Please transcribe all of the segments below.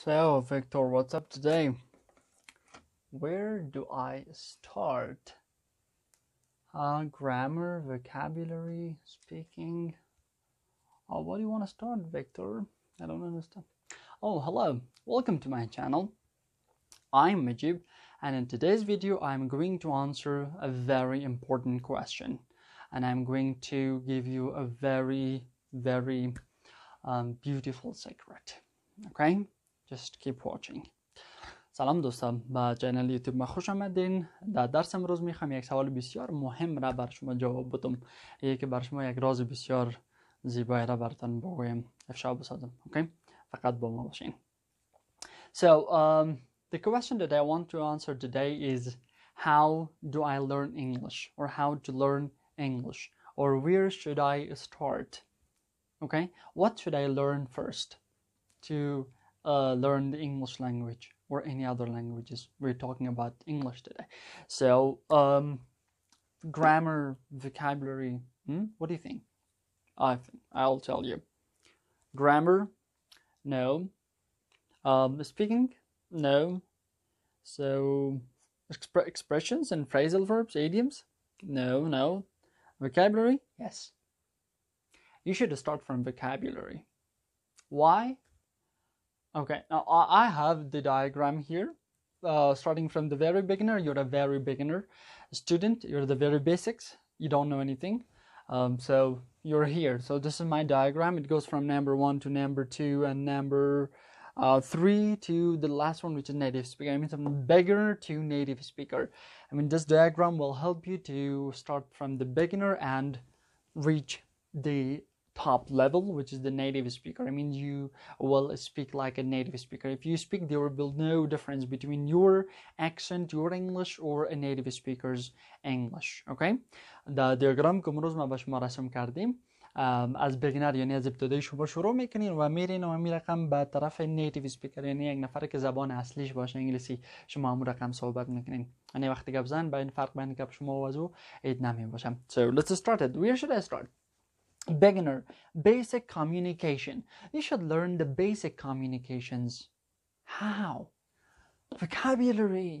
So, Victor, what's up today? Where do I start? Grammar, vocabulary, speaking. What do you want to start, Victor? I don't understand. Oh, hello. Welcome to my channel. I'm Majib, and in today's video, I'm going to answer a very important question. And I'm going to give you a very, very beautiful secret. Okay? Just keep watching. سلام دوستان، با چنل یوتیوب ما خوش آمدین. در درس امروز میخوام یک سوال بسیار مهم را بر شما جواب بدم. که بر شما یک راز بسیار زیبایی را براتون بگویم، افشا بسازم. Okay? فقط با ما باشین. So, the question that I want to answer today is, how do I learn English? Or how to learn English? Or where should I start? Okay? What should I learn first to learn the English language or any other languages? We're talking about English today. So, grammar, vocabulary, what do you think? I'll tell you. Grammar, no. Speaking, no. So, expressions and phrasal verbs, idioms, no. Vocabulary, yes. You should start from vocabulary. Why? Okay, now I have the diagram here. Starting from the very beginner, you're a very beginner student. You're the very basics. You don't know anything. So you're here. So this is my diagram. It goes from number 1 to number 2 and number 3 to the last one, which is native speaker. I mean, from beginner to native speaker. I mean, this diagram will help you to start from the beginner and reach the top level, which is the native speaker. I mean, you will speak like a native speaker. If you speak, there will be no difference between your accent, your English, or a native speaker's English. Okay? در دیاگرام که امروز ما به شما رسم کردیم، از بگینر یعنی از ابتدای شما شروع میکنین و میرین و می رقم به طرف نیتیو سپیکر، یعنی یک نفر که زبان اصلیش باشه انگلیسی، شما همون رقم صحبت میکنین. یعنی وقتی گپ زن بین فرق بین گپ شما و از او اید نمی باشه. So let's start it. Where should I start? Beginner, basic communication. You should learn the basic communications. How? Vocabulary.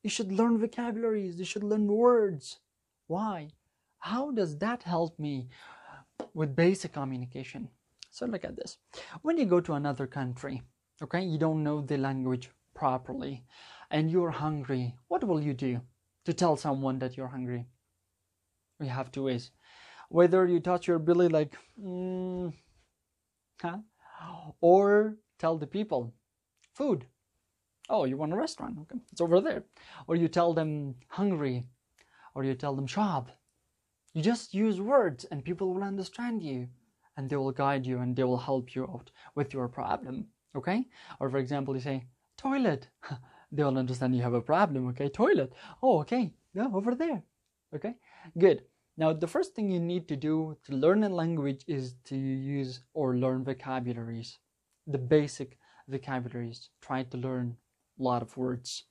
You should learn vocabularies. You should learn words. Why? How does that help me with basic communication? So look at this. When you go to another country, okay, you don't know the language properly and you're hungry, what will you do to tell someone that you're hungry? We have two ways. Whether you touch your belly like, or tell the people, food. Oh, you want a restaurant? Okay, it's over there. Or you tell them hungry, or you tell them shop. You just use words and people will understand you and they will guide you and they will help you out with your problem. Okay? Or for example, you say, toilet. They will understand you have a problem. Okay, toilet. Oh, okay. Yeah, over there. Okay, good. Now, the first thing you need to do to learn a language is to use or learn vocabularies, the basic vocabularies. Try to learn a lot of words.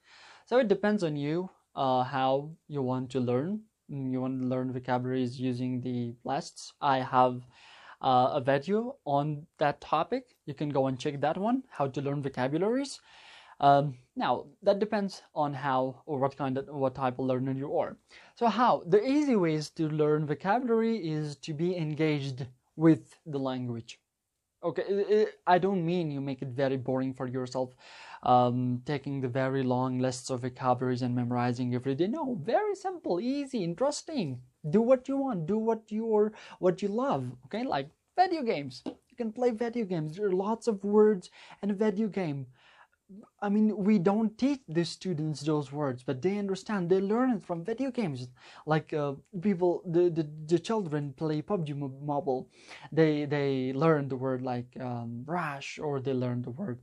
So it depends on you how you want to learn. You want to learn vocabularies using the lists. I have a video on that topic. You can go and check that one, how to learn vocabularies. Now that depends on how or what type of learner you are. So how? The easy ways to learn vocabulary is to be engaged with the language. Okay, I don't mean you make it very boring for yourself, taking the very long lists of vocabularies and memorizing every day. No, very simple, easy, interesting. Do what you want. Do what you love. Okay, like video games. You can play video games. There are lots of words in a video game. I mean, we don't teach the students those words, but they understand. They learn it from video games. Like the children play PUBG Mobile. They learn the word like rash, or they learn the word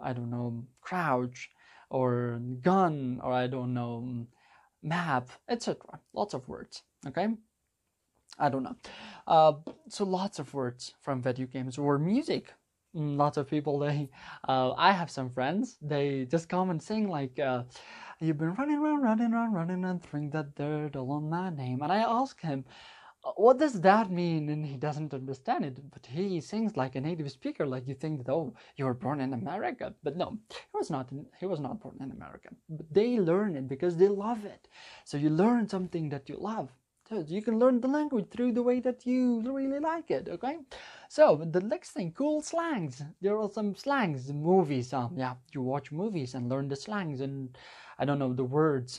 I don't know, crouch, or gun, or I don't know, map, etc. Lots of words. Okay, I don't know. So lots of words from video games or music. Lots of people, I have some friends, they just come and sing like, you've been running around, throwing that dirt all on my name. And I ask him, What does that mean? And he doesn't understand it, but he sings like a native speaker, like you think that, oh, you were born in America. But no, he was not born in America. But they learn it because they love it. So you learn something that you love. So you can learn the language through the way that you really like it, okay? So the next thing, cool slangs. There are some slangs, movies. Yeah, you watch movies and learn the slangs and, I don't know, the words.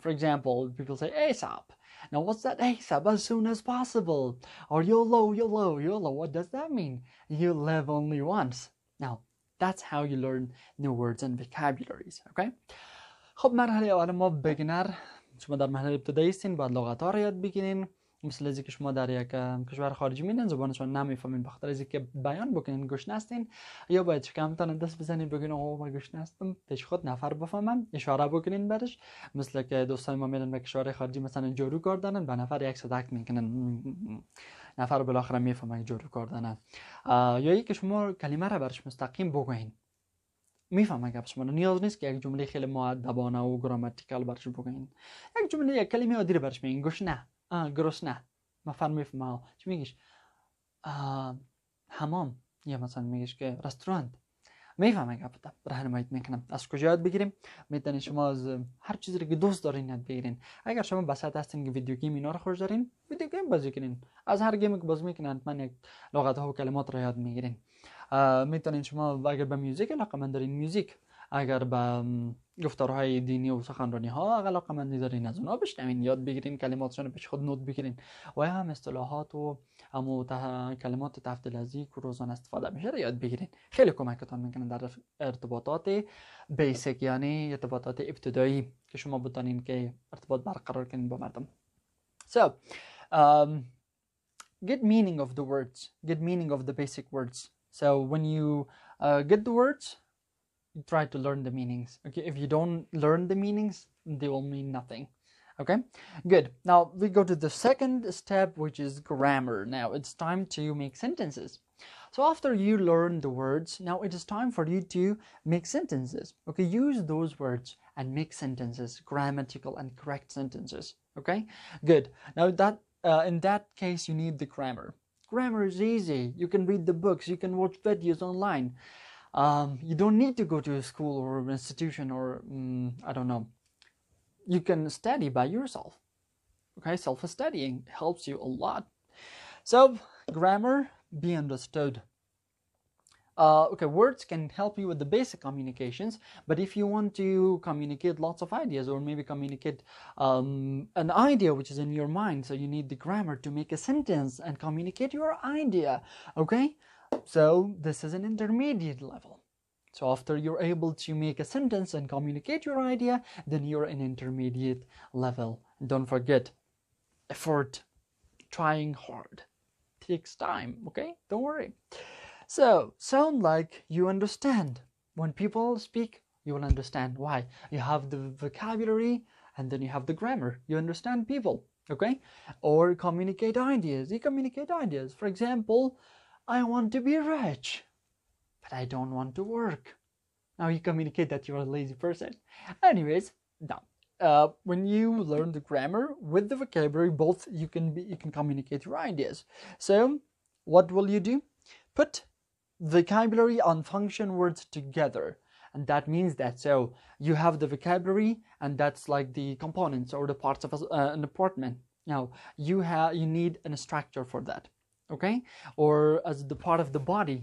For example, people say ASAP. Now, what's that ASAP? As soon as possible. Or YOLO, YOLO, YOLO. What does that mean? You live only once. Now, that's how you learn new words and vocabularies, okay? خب مرحله اول ما بگنر، شما در مرحله ابتدایی هستین، باید لغت ها رو یاد بگیرین. مثل از که شما در یک کشور خارجی میرین زبانشون نمیفهمین، بخاطر از که بیان بکنین گوش نستین، یا باید شکمتان دست بزنین بگین آقا من گوش نستم، پیش خود نفر بفهمن، اشاره بکنین برش. مثل که دوستای ما میرن به کشور خارجی مثلا جورو کار دارن، به نفر یک صدق میکنن، نفر بالاخره میفهمن جورو کار دارن. یا یک شما کلمه را برش مستقیم بگوین، میفهمن گپ شما. نیاز نیست که یک جمله خیلی مؤدبانه و گراماتیکال برش بگین. یک جمله یک کلمه عادی رو برش میگین، گوش نه، گرسنه، مثلا میفهمه چی میگیش، حمام، یا مثلا میگیش که رستوران، میفهمه گپ راهنماییت میکنم. از کجا یاد بگیریم؟ میتونید شما از هر چیزی که دوست دارین یاد بگیرین. اگر شما بساط هستین که ویدیو گیم اینا رو خوش دارین، ویدیو گیم بازی کنین. از هر گیمی که بازی میکنن من یک لغت ها و کلمات رو یاد میگیرین. میتونین شما اگر به موزیک علاقه‌مند دارین موزیک، اگر به گفتارهای دینی و سخنرانی ها علاقه‌مند دارین از اونها بشنوین، یاد بگیرین، کلماتشون پیش خود نوت بگیرین و هم اصطلاحات و کلمات تحت لفظی که روزانه استفاده میشه رو یاد بگیرین. خیلی کمکتون میکنن در ارتباطات بیسیک، یعنی ارتباطات ابتدایی که شما بتونین که ارتباط برقرار کنین با مردم. So get meaning of the words, get meaning of the basic words. So when you get the words, you try to learn the meanings. Okay, if you don't learn the meanings, they will mean nothing. Okay, good. Now we go to the second step, which is grammar. Now it's time to make sentences. So after you learn the words, now it is time for you to make sentences. Okay, use those words and make sentences, grammatical and correct sentences. Okay, good. Now that in that case, you need the grammar. Grammar is easy. You can read the books, you can watch videos online. You don't need to go to a school or an institution or I don't know. You can study by yourself. Okay, self-studying helps you a lot. So grammar, be understood. Okay, words can help you with the basic communications, but if you want to communicate lots of ideas or maybe communicate an idea which is in your mind, so you need the grammar to make a sentence and communicate your idea. Okay, so this is an intermediate level. So after you're able to make a sentence and communicate your idea, then you're an intermediate level. And don't forget, effort, trying hard takes time. Okay, don't worry. So, sound like you understand. When people speak, you will understand. Why? You have the vocabulary and then you have the grammar. You understand people, okay? Or communicate ideas. You communicate ideas. For example, I want to be rich, but I don't want to work. Now you communicate that you're a lazy person. Anyways, now, when you learn the grammar with the vocabulary, both you can communicate your ideas. So, what will you do? Put vocabulary and function words together, and that means that so you have the vocabulary and that's like the components or the parts of an apartment. Now you need a structure for that, okay? Or as the part of the body,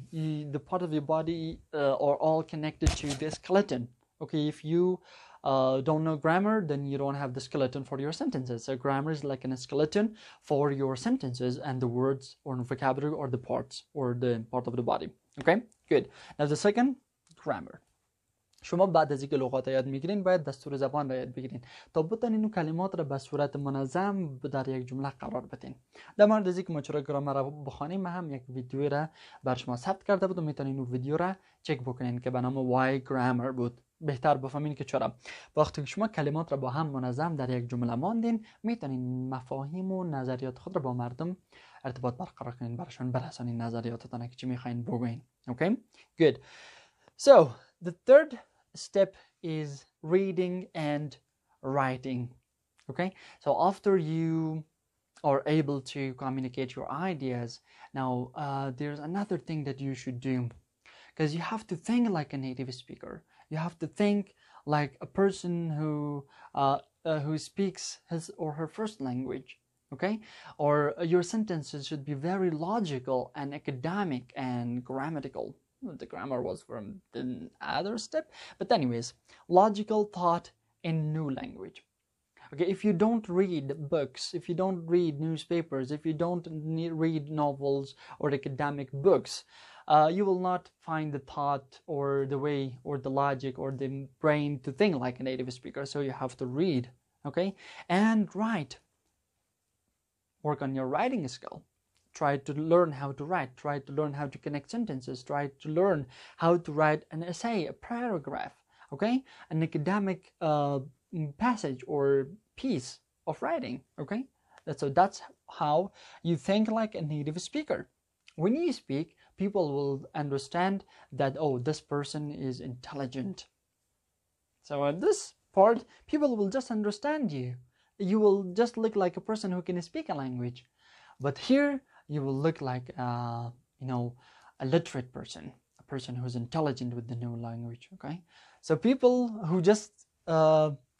the part of your body are all connected to the skeleton. Okay, if you don't know grammar, then you don't have the skeleton for your sentences. So grammar is like a skeleton for your sentences and the words or vocabulary or the parts or the part of the body. Okay, good. Now the second, grammar. شما بعد از اینکه لغات یاد میگیرین باید دستور زبان را یاد بگیرین تا بتونین این کلمات را به صورت منظم در یک جمله قرار بدین. در مورد از اینکه ما چرا گرامر را بخوانیم، من هم یک ویدیو را بر شما ثبت کرده بودم، میتونین اون ویدیو را چک بکنین که به نام Why Grammar بود. بهتر بفهمین که چرا. وقتی که شما کلمات را با هم منظم در یک جمله ماندین، میتونین مفاهیم و نظریات خود را با مردم ارتباط برقرار کنین، براشون برسانین نظریاتتان که چی میخواین بگوین. Okay, good. So the third step is reading and writing. Okay, so after you or able to communicate your ideas. Now, there's another thing that you should do, because you have to think like a native speaker. You have to think like a person who speaks his or her first language. Okay, or your sentences should be very logical and academic and grammatical. The grammar was from the other step, but anyways, logical thought in new language. Okay, if you don't read books, if you don't read newspapers, if you don't read novels or academic books, you will not find the thought or the way or the logic or the brain to think like a native speaker. So you have to read, okay, and write. Work on your writing skill. Try to learn how to write. Try to learn how to connect sentences. Try to learn how to write an essay, a paragraph, okay, an academic passage or piece of writing. Okay, that's how you think like a native speaker. When you speak, people will understand that, oh, this person is intelligent. So at this part, people will just understand you. You will just look like a person who can speak a language. But here you will look like a literate person, a person who's intelligent with the new language. Okay, so people who just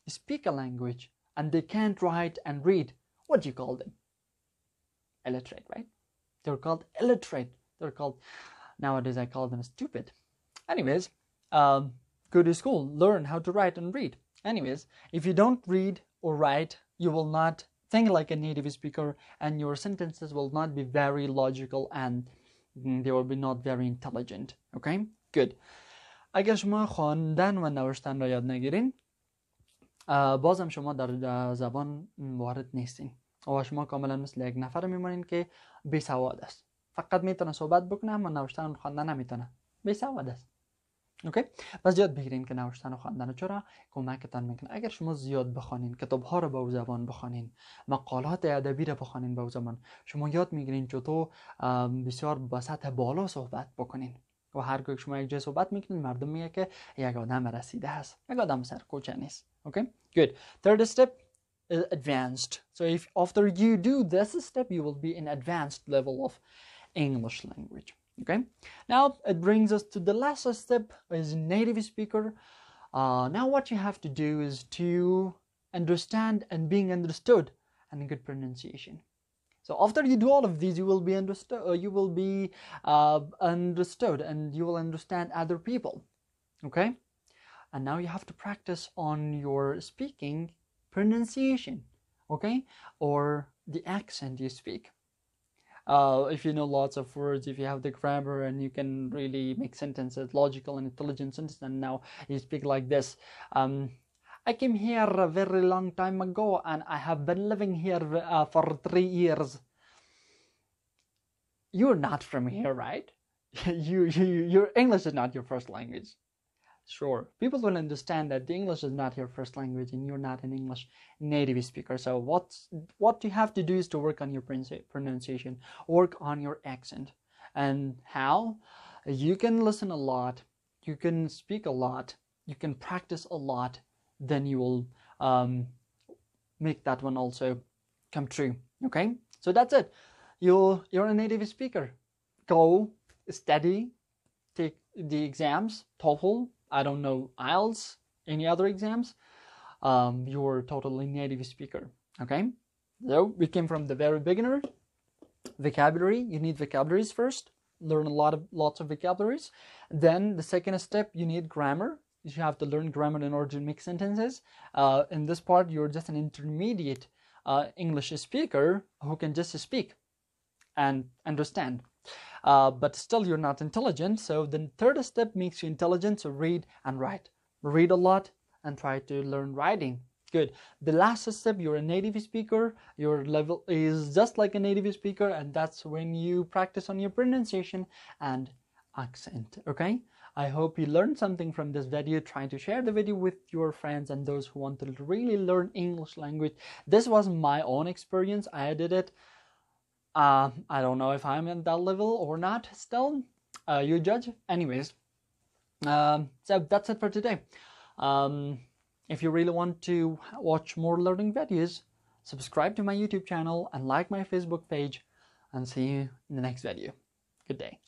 speak a language and they can't write and read, what do you call them? Illiterate, right? They're called illiterate. They're called, nowadays I call them stupid. Anyways, go to school, learn how to write and read. Anyways, if you don't read or write, you will not think like a native speaker, and your sentences will not be very logical, and they will be not very intelligent. Okay, good. اگر شما خواندن و نوشتن را یاد نگیرین، بازم شما در زبان وارد نیستین و شما کاملا مثل یک نفر میمونین که بی سواد است. فقط میتونه صحبت بکنه اما نوشتن و خواندن نمیتونه. بی سواد است. اوکی؟ پس یاد بگیرین که نوشتن و خواندن چرا کمکتان میکنه. اگر شما زیاد بخوانین، کتاب‌ها رو به او زبان بخوانین، مقالات ادبی رو بخوانین به او زبان، شما یاد میگیرین چطور بسیار با سطح بالا صحبت بکنین. و هرگاه شما یک جای صحبت میکنین، مردم میگه که یک آدم رسیده است، یک آدم سرکوچه نیست. Okay, good. Third step is advanced. So if after you do this step, you will be in advanced level of English language. Okay, now it brings us to the last step, is native speaker. Now what you have to do is to understand and being understood and good pronunciation. So after you do all of these, you will be understood. Understood, and you will understand other people. Okay, and now you have to practice on your speaking pronunciation. Okay, or the accent you speak. If you know lots of words, if you have the grammar and you can really make sentences, logical and intelligent sentences, and now you speak like this. I came here a very long time ago and I have been living here for 3 years. You're not from here, right? Your English is not your first language. Sure, people will understand that the English is not your first language and you're not an English native speaker. So what you have to do is to work on your pronunciation, work on your accent. And how? You can listen a lot, you can speak a lot, you can practice a lot, then you will make that one also come true. Okay, so that's it. You're a native speaker. Go study, take the exams, TOEFL, I don't know, IELTS, any other exams. You're totally native speaker. Okay, so we came from the very beginner. Vocabulary, you need vocabularies first. Learn lots of vocabularies. Then the second step, you need grammar. You have to learn grammar in order to make sentences. In this part, you're just an intermediate English speaker who can just speak and understand. But still you're not intelligent. So the third step makes you intelligent. So read and write. Read a lot and try to learn writing. Good. The last step, you're a native speaker. Your level is just like a native speaker, and that's when you practice on your pronunciation and accent. Okay, I hope you learned something from this video. Try to share the video with your friends and those who want to really learn English language. This was my own experience. I did it. I don't know if I'm at that level or not still. You judge. Anyways, so that's it for today. If you really want to watch more learning videos, subscribe to my YouTube channel and like my Facebook page, and see you in the next video. Good day.